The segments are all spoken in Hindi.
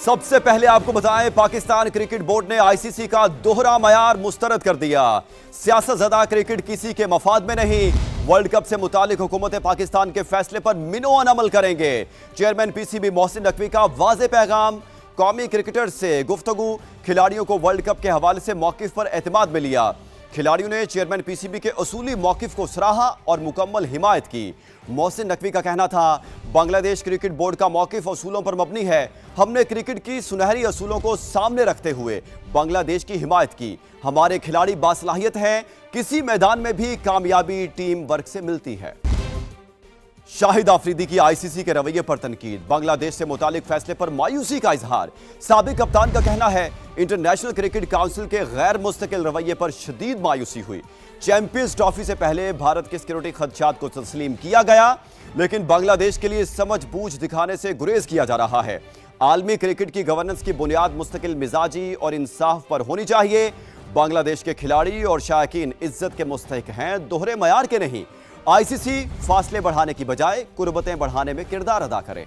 सबसे पहले आपको बताएं, पाकिस्तान क्रिकेट बोर्ड ने आईसीसी का दोहरा मयार मुस्तरद कर दिया। सियासतज़दा क्रिकेट किसी के मफाद में नहीं। वर्ल्ड कप से मुतालिक हुकूमत पाकिस्तान के फैसले पर मिनोअन अमल करेंगे। चेयरमैन पीसीबी मोहसिन नकवी का वाज़ेह पैगाम। कौमी क्रिकेटर्स से गुफ्तगू। खिलाड़ियों को वर्ल्ड कप के हवाले से मौकिफ पर एतमाद में लिया। खिलाड़ियों ने चेयरमैन पीसीबी के असूली मौकिफ को सराहा और मुकम्मल हिमायत की। मोहसिन नकवी का कहना था, बांग्लादेश क्रिकेट बोर्ड का मौकिफ असूलों पर मबनी है। हमने क्रिकेट की सुनहरी असूलों को सामने रखते हुए बांग्लादेश की हिमायत की। हमारे खिलाड़ी बासलाहियत हैं। किसी मैदान में भी कामयाबी टीम वर्क से मिलती है। शाहिद आफरीदी की आईसीसी के रवैये पर तनकीद। बांग्लादेश से मुतालिक फैसले पर मायूसी का इजहार। साबिक कप्तान का कहना है, इंटरनेशनल क्रिकेट काउंसिल के गैर मुस्तकिल रवैये पर शदीद मायूसी हुई। चैंपियंस ट्रॉफी से पहले भारत के सिक्योरिटी खदशात को तस्लीम किया गया, लेकिन बांग्लादेश के लिए समझ बूझ दिखाने से गुरेज किया जा रहा है। आलमी क्रिकेट की गवर्नेंस की बुनियाद मुस्तकिल मिजाजी और इंसाफ पर होनी चाहिए। बांग्लादेश के खिलाड़ी और शायकीन इज्जत के मुस्तहिक हैं, दोहरे मयार के नहीं। आईसीसी फासले बढ़ाने की बजाय कुर्बतें बढ़ाने में किरदार अदा करे।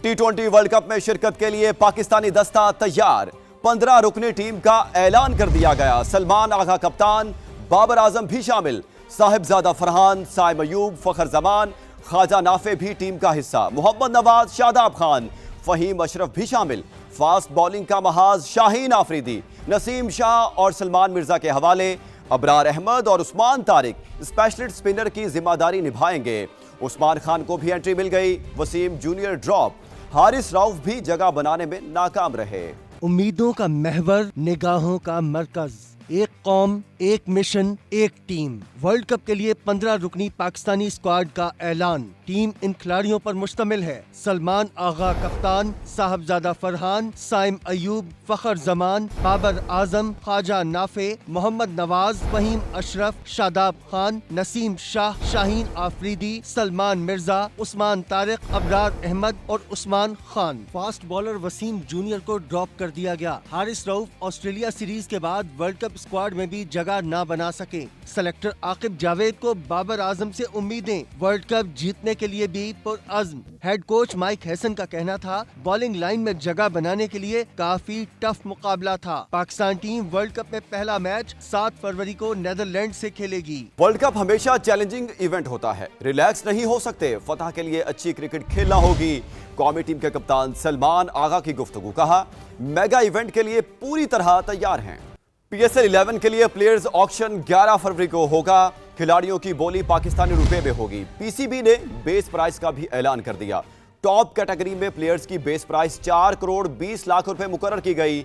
टी20 वर्ल्ड कप में शिरकत के लिए पाकिस्तानी दस्ता तैयार। 15 रुकनी टीम का ऐलान कर दिया गया। सलमान आगा कप्तान, बाबर आजम भी शामिल। साहिबजादा फरहान, साइम अयूब, फखर जमान, ख्वाजा नाफे भी टीम का हिस्सा। मोहम्मद नवाज, शादाब खान, फहीम अशरफ भी शामिल। फास्ट बॉलिंग का महाज शाहीन आफरीदी, नसीम शाह और सलमान मिर्जा के हवाले। अबरार अहमद और उस्मान तारिक स्पेशलिस्ट स्पिनर की जिम्मेदारी निभाएंगे। उस्मान खान को भी एंट्री मिल गई। Wasim junior drop. हारिस रऊफ भी जगह बनाने में नाकाम रहे। उम्मीदों का महवर, निगाहों का मरकज, एक कौम, एक मिशन, एक टीम। वर्ल्ड कप के लिए 15 रुकनी पाकिस्तानी स्क्वाड का ऐलान। टीम इन खिलाड़ियों पर मुश्तमिल है। सलमान आगा कप्तान, साहबजादा फरहान, साइम अयूब, फखर जमान, बाबर आजम, ख्वाजा नाफे, मोहम्मद नवाज, फहीम अशरफ, शादाब खान, नसीम शाह, शाहीन आफरीदी, सलमान मिर्जा, उस्मान तारिक, अबरार अहमद और Usman Khan. Fast bowler Wasim junior को ड्रॉप कर दिया गया। हारिस रऊफ ऑस्ट्रेलिया सीरीज के बाद वर्ल्ड कप स्क्वाड में भी जगह ना बना सके। सेलेक्टर आकिब जावेद को बाबर आजम से उम्मीदें। वर्ल्ड कप जीतने के लिए भी पुरअज़्म। हेड कोच माइक हैसन का कहना था, बॉलिंग लाइन में जगह बनाने के लिए काफी टफ मुकाबला था। पाकिस्तान टीम वर्ल्ड कप में पहला मैच 7 फरवरी को नेदरलैंड से खेलेगी। वर्ल्ड कप हमेशा चैलेंजिंग इवेंट होता है। रिलैक्स नहीं हो सकते। फतह के लिए अच्छी क्रिकेट खेलना होगी। कौमी टीम के कप्तान सलमान आगा की गुफ्तगू। कहा, मेगा इवेंट के लिए पूरी तरह तैयार हैं। पीएसएल 11 के लिए प्लेयर्स ऑक्शन 11 फरवरी को होगा। खिलाड़ियों की बोली पाकिस्तानी रुपए में होगी। पीसीबी ने बेस प्राइस का भी ऐलान कर दिया। टॉप कैटेगरी में प्लेयर्स की बेस प्राइस 4 करोड़ 20 लाख रुपए मुकर्रर की गई।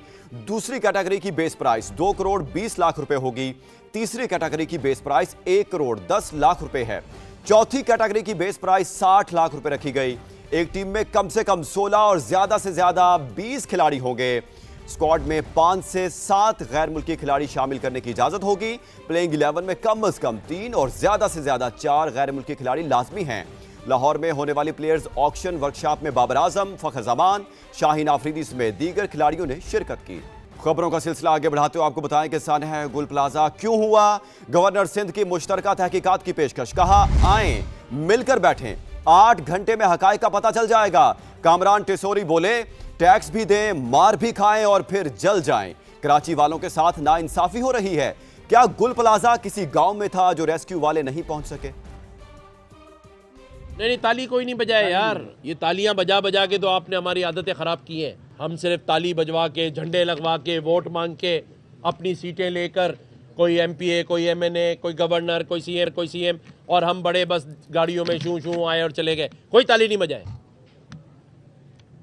दूसरी कैटेगरी की बेस प्राइस 2 करोड़ 20 लाख रुपए होगी। तीसरी कैटेगरी की बेस प्राइस 1 करोड़ 10 लाख रुपए है। चौथी कैटेगरी की बेस प्राइस 60 लाख रुपए रखी गई। एक टीम में कम से कम 16 और ज्यादा से ज्यादा 20 खिलाड़ी होंगे। स्क्वाड में 5 से 7 गैर मुल्की खिलाड़ी शामिल करने की इजाजत होगी। प्लेइंग 11 में कम से कम 3 और ज्यादा से ज्यादा 4 गैर मुल्की खिलाड़ी लाजमी हैं। लाहौर में होने वाली प्लेयर्स ऑक्शन वर्कशॉप में बाबर आजम, फखर जमान, शाहीन आफरीदी समेत दीगर खिलाड़ियों ने शिरकत की। खबरों का सिलसिला आगे बढ़ाते हुए आपको बताएं कि सानहा गुल प्लाजा क्यों हुआ। गवर्नर सिंध की मुश्तरका तहकीकात की पेशकश। कहा, आए मिलकर बैठें, 8 घंटे में हकायक का पता चल जाएगा। कामरान टिसोरी बोले, टैक्स भी दें, मार भी खाएं और फिर जल जाएं। कराची वालों के साथ नाइंसाफी हो रही है। क्या गुल प्लाजा किसी गांव में था जो रेस्क्यू वाले नहीं पहुंच सके? नहीं, ताली कोई नहीं बजाए यार। ये तालियां बजा बजा के तो आपने हमारी आदतें खराब की हैं। हम सिर्फ ताली बजवा के, झंडे लगवा के, वोट मांग के, अपनी सीटें लेकर, कोई एमपीए, कोई एमएनए, कोई गवर्नर, कोई सीएम, और हम बड़े बस गाड़ियों में शू शू आए और चले गए। कोई ताली नहीं बजाए।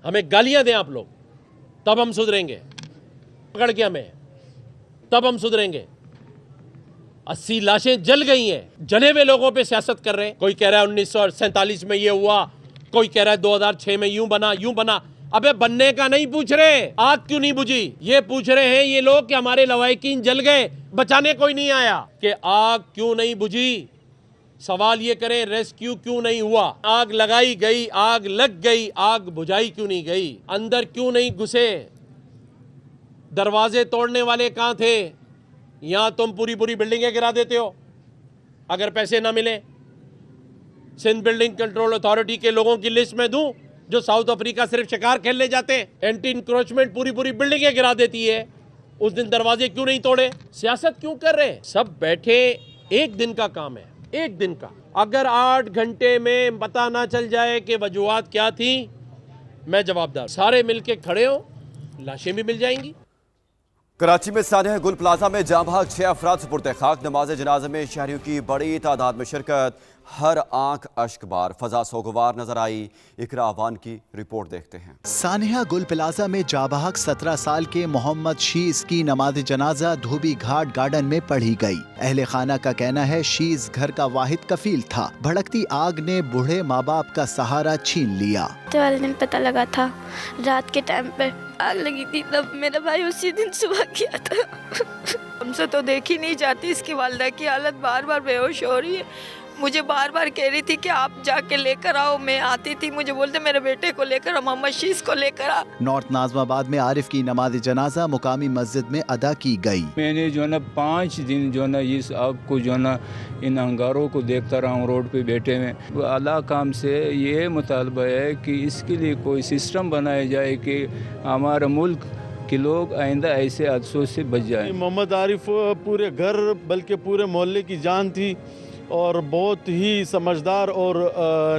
हमें गालियां दें आप लोग, तब हम सुधरेंगे। पकड़ के हमें, तब हम सुधरेंगे। 80 लाशें जल गई हैं। जले हुए लोगों पे सियासत कर रहे हैं। कोई कह रहा है 1947 में ये हुआ, कोई कह रहा है 2006 में यूं बना। अबे बनने का नहीं पूछ रहे, आग क्यों नहीं बुझी, ये पूछ रहे हैं ये लोग कि हमारे लवाहिकीन जल गए, बचाने कोई नहीं आया। कि आग क्यों नहीं बुझी, सवाल ये करें, रेस्क्यू क्यों नहीं हुआ। आग लगाई गई, आग लग गई, आग बुझाई क्यों नहीं गई, अंदर क्यों नहीं घुसे, दरवाजे तोड़ने वाले कहां थे। यहां तुम पूरी बिल्डिंगें गिरा देते हो अगर पैसे ना मिले। सिंध बिल्डिंग कंट्रोल अथॉरिटी के लोगों की लिस्ट में दूं जो साउथ अफ्रीका सिर्फ शिकार खेलने जाते हैं, एंटी इंक्रोचमेंट पूरी पूरी बिल्डिंगें गिरा देती है, उस दिन दरवाजे क्यों नहीं तोड़े? सियासत क्यों कर रहे हैं? सब बैठे, एक दिन का काम है, एक दिन का। अगर 8 घंटे में पता ना चल जाए कि वजूहात क्या थी, मैं जवाबदार। सारे मिलके खड़े हो, लाशें भी मिल जाएंगी। कराची में सानिया गुल प्लाजा में जाँ बहक 6 अफराद सुपुर्द खाक। नमाज जनाजे में शहरियों की बड़ी तादाद में शिरकत। हर आंख अश्कबार, फजा सोगवार नजर आई। इकरा अवान की रिपोर्ट देखते हैं। सानिया गुल प्लाजा में जाबहक 17 साल के मोहम्मद शीज की नमाज जनाजा धोबी घाट गार्डन में पढ़ी गई। अहले खाना का कहना है शीज घर का वाहिद कफील था। भड़कती आग ने बूढ़े माँ बाप का सहारा छीन लिया। वाले दिन पता लगा था, रात के टाइम पे आग लगी थी, तब मेरा भाई उसी दिन सुबह किया था। हमसे तो देखी नहीं जाती, इसकी वालिदा की हालत बार बार बेहोश हो रही है। मुझे बार बार कह रही थी कि आप जाके लेकर आओ। मैं आती थी, मुझे बोलते मेरे बेटे को लेकर, मोहम्मद शीज को लेकर आ। नॉर्थ नाजमाबाद में आरिफ की नमाज जनाजा मुकामी मस्जिद में अदा की गई। मैंने जो है 5 दिन जो है इस आग को जो है इन अंगारों को देखता रहा हूँ रोड पे बैठे में। आला काम से ये मुतालबा है कि इसके लिए कोई सिस्टम बनाया जाए कि हमारा मुल्क कि लोग आइंदा ऐसे हादसों से बच जाए। मोहम्मद आरिफ पूरे घर बल्कि पूरे मोहल्ले की जान थी और बहुत ही समझदार और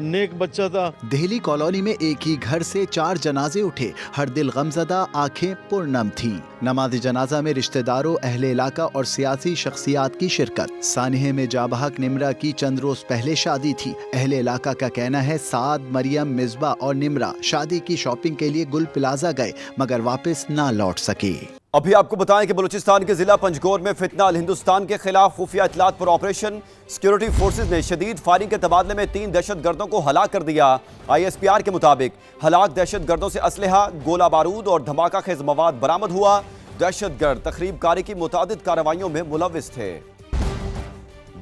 नेक बच्चा था। दिल्ली कॉलोनी में एक ही घर से 4 जनाजे उठे। हर दिल गमजदा, आंखें पुरनम थी। नमाज जनाजा में रिश्तेदारों, अहले इलाका और सियासी शख्सियात की शिरकत। सानिया में जाबहक निमरा की चंद रोज पहले शादी थी। अहले इलाका का कहना है साद, मरियम, मिसबा और निमरा शादी की शॉपिंग के लिए गुल प्लाजा गए मगर वापस ना लौट सके। अभी आपको बताएं कि बलूचिस्तान के जिला पंजगोर में फितना अल हिंदुस्तान के खिलाफ खुफिया इतलात पर ऑपरेशन। सिक्योरिटी फोर्सेज ने शदीद फायरिंग के तबादले में 3 दहशतगर्दों को हलाक कर दिया। ISPR के मुताबिक हलाक दहशतगर्दों से असलहा, गोला बारूद और धमाका खेज मवाद बरामद हुआ। दहशतगर्द तखरीब कारी की मुतादिद कार्रवाइयों में मुलविस थे।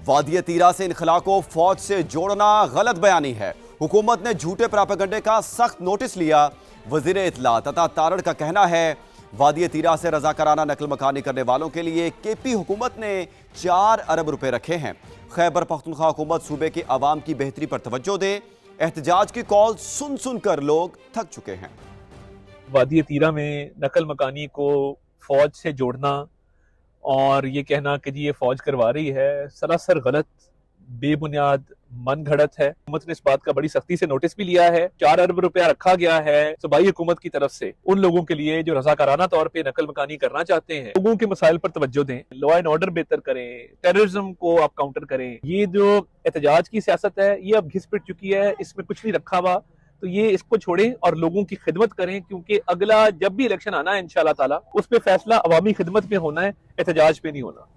वादी तीरा से इनखला को फौज से जोड़ना गलत बयानी है। हुकूमत ने झूठे प्रोपेगेंडे का सख्त नोटिस लिया। वजीर इत्तलात अता तारड़ का कहना है वादी तीरा से रजाकाराना नकल मकानी करने वालों के लिए KP हुकूमत ने 4 अरब रुपए रखे हैं। खैबर पख्तूनख्वा हुकूमत सूबे के अवाम की बेहतरी पर तवज्जो दे। एहतजाज की कॉल सुन सुन कर लोग थक चुके हैं। वादी तीरा में नकल मकानी को फौज से जोड़ना और ये कहना कि जी ये फौज करवा रही है, सरासर गलत, बेबुनियाद, मन घड़त है। हुकूमत ने इस बात का बड़ी सख्ती से नोटिस भी लिया है। 4 अरब रुपया रखा गया है सूबाई हुकूमत की तरफ से उन लोगों के लिए जो रजाकाराना तौर पे नकल मकानी करना चाहते हैं। लोगों के मसाइल पर तवज्जो दें, लॉ एंड ऑर्डर बेहतर करें, टेररिज्म को आप काउंटर करें। ये जो एहतजाज की सियासत है ये अब घिस पिट चुकी है, इसमें कुछ नहीं रखा हुआ। तो ये इसको छोड़ें और लोगों की खिदमत करें, क्योंकि अगला जब भी इलेक्शन आना है इंशाअल्लाह ताला उस पे फैसला अवामी खिदमत पे होना है, एहतजाज पे नहीं होना।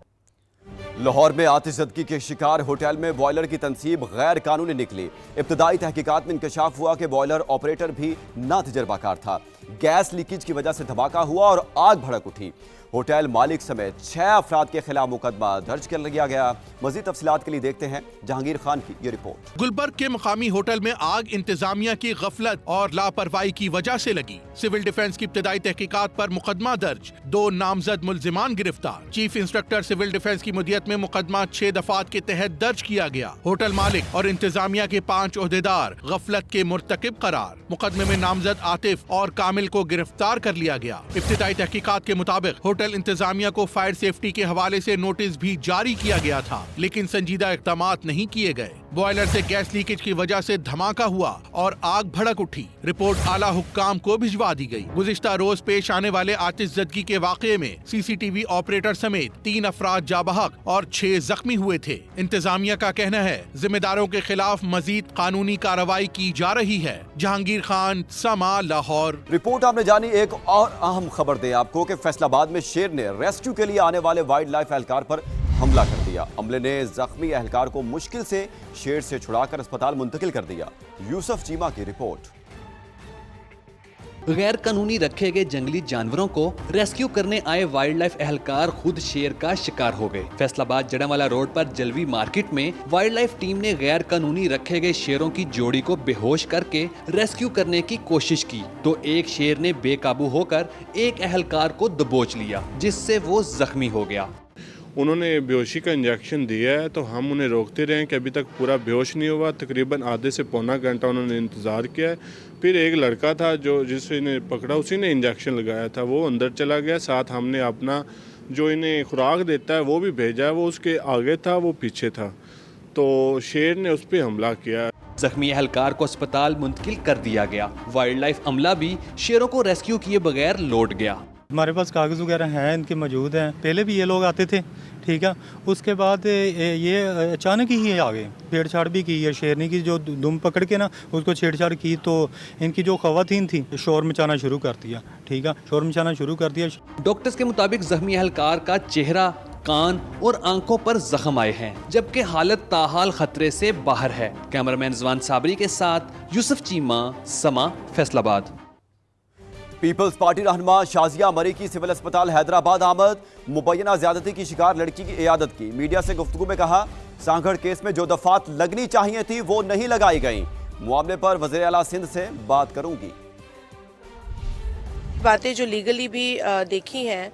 लाहौर में आतिशज़दगी के शिकार होटल में बॉयलर की तनसीब गैर कानूनी निकली। इब्तदाई तहकीकात में इंकशाफ हुआ कि बॉयलर ऑपरेटर भी ना तजर्बाकार था। गैस लीकेज की वजह से धमाका हुआ और आग भड़क उठी। होटल मालिक समेत 6 अफराद के खिलाफ मुकदमा दर्ज कर लिया गया। मजीद तफसीलात के लिए देखते हैं जहांगीर खान की ये रिपोर्ट। गुलबर्ग के मुकामी होटल में आग इंतजामिया की गफलत और लापरवाही की वजह से लगी। सिविल डिफेंस की इब्तदाई तहकीकात पर मुकदमा दर्ज, 2 नामजद मुलजिमान गिरफ्तार। चीफ इंस्पेक्टर सिविल डिफेंस की मुदियत में मुकदमा 6 दफात के तहत दर्ज किया गया। होटल मालिक और इंतजामिया के 5 ओहदेदार गफलत के मुर्तकिब करार। मुकदमे में नामजद आतिफ और कामिल को गिरफ्तार कर लिया गया। इब्तदाई तहकीकात के मुताबिक होटल इंतजामिया को फायर सेफ्टी के हवाले से नोटिस भी जारी किया गया था, लेकिन संजीदा इक़दामात नहीं किए गए। बॉयलर से गैस लीकेज की वजह से धमाका हुआ और आग भड़क उठी। रिपोर्ट आला हुक्काम को भिजवा दी गई। गुज़िश्ता रोज पेश आने वाले आतिशज़दगी के वाक़ये में CCTV ऑपरेटर समेत 3 अफराद जाबहक और 6 जख्मी हुए थे। इंतजामिया का कहना है जिम्मेदारों के खिलाफ मजीद कानूनी कार्रवाई की जा रही है। जहांगीर खान, समा, लाहौर। रिपोर्ट आपने जानी। एक और अहम खबर दें आपको कि फैसलाबाद में शेर ने रेस्क्यू के लिए आने वाले वाइल्ड लाइफ एहलकार पर हमला कर दिया। अमले ने जख्मी एहलकार को मुश्किल से शेर से छुड़ाकर अस्पताल मुंतकिल कर दिया। यूसुफ चीमा की रिपोर्ट। गैर कानूनी रखे गए जंगली जानवरों को रेस्क्यू करने आए वाइल्ड लाइफ एहलकार खुद शेर का शिकार हो गए। फैसलाबाद जड़ावाला रोड पर जलवी मार्केट में वाइल्ड लाइफ टीम ने गैर कानूनी रखे गए शेरों की जोड़ी को बेहोश करके रेस्क्यू करने की कोशिश की तो एक शेर ने बेकाबू होकर एक एहलकार को दबोच लिया, जिससे वो जख्मी हो गया। उन्होंने बेहोशी का इंजेक्शन दिया है, तो हम उन्हें रोकते रहे कि अभी तक पूरा बेहोश नहीं हुआ। तकरीबन आधे से पौना घंटा उन्होंने इंतज़ार किया है। फिर एक लड़का था जो जिसने पकड़ा, उसी ने इंजेक्शन लगाया था, वो अंदर चला गया। साथ हमने अपना जो इन्हें खुराक देता है वो भी भेजा है, वो उसके आगे था, वो पीछे था, तो शेर ने उस पर हमला किया। जख्मी एहलकार को अस्पताल मुंतकिल कर दिया गया। वाइल्ड लाइफ अमला भी शेरों को रेस्क्यू किए बगैर लौट गया। हमारे पास कागज़ वगैरह हैं, इनके मौजूद हैं। पहले भी ये लोग आते थे, ठीक है। उसके बाद ये अचानक ही आ गए। छेड़छाड़ भी की है, शेरनी की जो दुम पकड़ के ना उसको छेड़छाड़ की, तो इनकी जो ख़वातीन थी शोर मचाना शुरू कर दिया, ठीक है, शोर मचाना शुरू कर दिया। डॉक्टर्स के मुताबिक जख्मी एहलकार का चेहरा, कान और आंखों पर जख्म आए हैं, जबकि हालत ताहाल खतरे से बाहर है। कैमरामैन रिजवान साबरी के साथ यूसुफ चीमा, समा, फैसलाबाद। पीपल्स पार्टी रहनुमा शाजिया मरी की सिविल अस्पताल हैदराबाद आमद। मुबैना ज्यादती की शिकार लड़की की इयादत की। मीडिया से गुफ्तगू में कहा, सांगड़ केस में जो दफात लगनी चाहिए थी वो नहीं लगाई गई। मामले पर वज़ीर आला सिंध से बात करूंगी। बातें जो लीगली भी देखी हैं,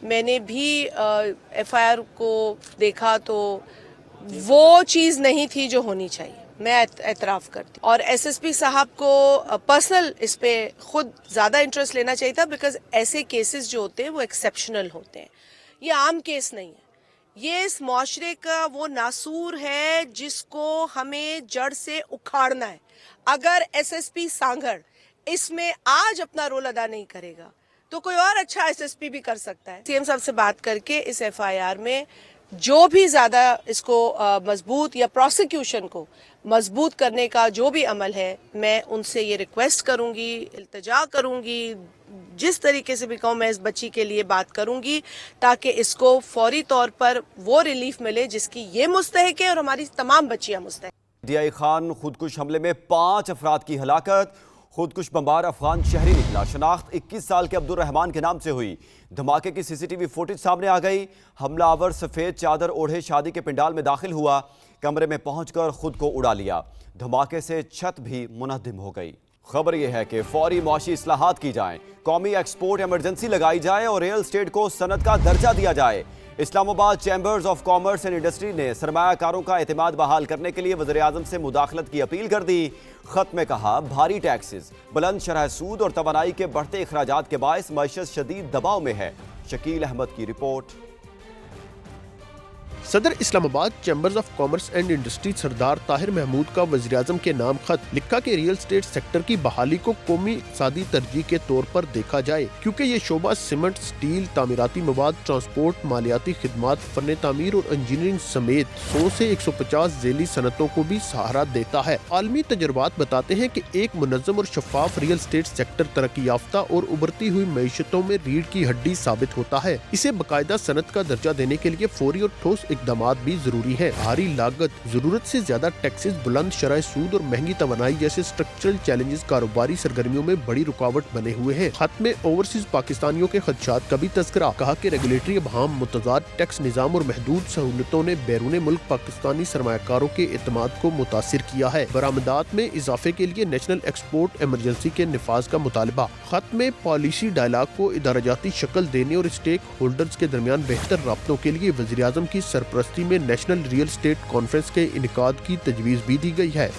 मैंने भी एफआईआर को देखा तो वो चीज़ नहीं थी जो होनी चाहिए, मैं एतराफ़ करती। और एसएसपी साहब को पर्सनल इस पे खुद ज़्यादा इंटरेस्ट लेना चाहिए था, बिकॉज ऐसे केसेस जो होते हैं वो एक्सेप्शनल होते हैं, ये आम केस नहीं है। ये इस माशरे का वो नासूर है जिसको हमें जड़ से उखाड़ना है। अगर एसएसपी सांगड़ इसमें आज अपना रोल अदा नहीं करेगा तो कोई और अच्छा एसएसपी भी कर सकता है। सीएम साहब से बात करके इस एफआईआर में जो भी ज़्यादा इसको मजबूत या प्रोसिक्यूशन को मजबूत करने का जो भी अमल है, मैं उनसे ये रिक्वेस्ट करूंगी, इल्तिजा करूंगी, जिस तरीके से भी कहूँ मैं इस बच्ची के लिए बात करूंगी, ताकि इसको फौरी तौर पर वो रिलीफ मिले जिसकी ये मुस्तहिक है और हमारी तमाम बच्चियाँ मुस्तहिक। दियाई खान खुदकुश हमले में 5 अफराद की हलाकत। खुदकुश बमबार अफगान शहरी निकला। शनाख्त 21 साल के अब्दुल रहमान के नाम से हुई। धमाके की सीसीटीवी फुटेज सामने आ गई। हमलावर सफ़ेद चादर ओढ़े शादी के पंडाल में दाखिल हुआ, कमरे में पहुंचकर खुद को उड़ा लिया। धमाके से छत भी मुनहदिम हो गई। खबर यह है कि फौरी मुआशी इस्लाहात की जाएं, कौमी एक्सपोर्ट इमरजेंसी लगाई जाए और रियल एस्टेट को सनत का दर्जा दिया जाए। Islamabad chambers of commerce and industry ने सरमायाकारों का एतमाद बहाल करने के लिए वज़ीर-ए-आज़म से मुदाखलत की अपील कर दी। खत में कहा, भारी टैक्सेस, बुलंद शरह सूद और तवानाई के बढ़ते अखराजात के बायस मईशत शदीद दबाव में है। शकील अहमद की रिपोर्ट। सदर Islamabad chambers of commerce and industry Sardar Tahir Mahmood का वज़ीर-ए-आज़म के नाम खत लिखा कि रियल एस्टेट सेक्टर की बहाली को कौमी इक़्तिसादी तरजीह के तौर पर देखा जाए, क्योंकि ये शोबा सीमेंट, स्टील, तामीराती मवाद, ट्रांसपोर्ट, मालियाती खिदमात, फन तामीर और इंजीनियरिंग समेत 100 से 150 ज़ेली सनतों को भी सहारा देता है। आलमी तजुर्बात बताते हैं कि एक मुनज़्ज़म और शफाफ रियल एस्टेट सेक्टर तरक्की याफ्ता और उभरती हुई मईशतों में रीढ़ की हड्डी साबित होता है। इसे बाकायदा सनत का दर्जा देने के लिए फौरी और ठोस इक़दामात भी जरूरी है। भारी लागत, जरूरत से ज्यादा टैक्सेस, बुलंद शरह सूद और महंगी तवानाई जैसे स्ट्रक्चरल चैलेंजेस कारोबारी सरगर्मियों में बड़ी रुकावट बने हुए हैं। खत में ओवरसीज पाकिस्तानियों के खदशात का भी तज़किरा। कहा कि रेगुलेटरी अबहाम, मुतज़ाद टैक्स निज़ाम और महदूद सहूलतों ने बैरून मुल्क पाकिस्तानी सरमायाकारों के एतमाद को मुतासिर किया है। बरामदात में इजाफे के लिए नेशनल एक्सपोर्ट इमरजेंसी के निफाज का मुतालबा। खत में पॉलिसी डायलॉग को इदाराजाती शक्ल देने और स्टेक होल्डर्स के दरमियान बेहतर राब्तों के लिए वज़ीर-ए-आज़म की सरपरस्ती में नेशनल रियल एस्टेट कॉन्फ्रेंस के इनेकाद की तजवीज़ भी दी गई है।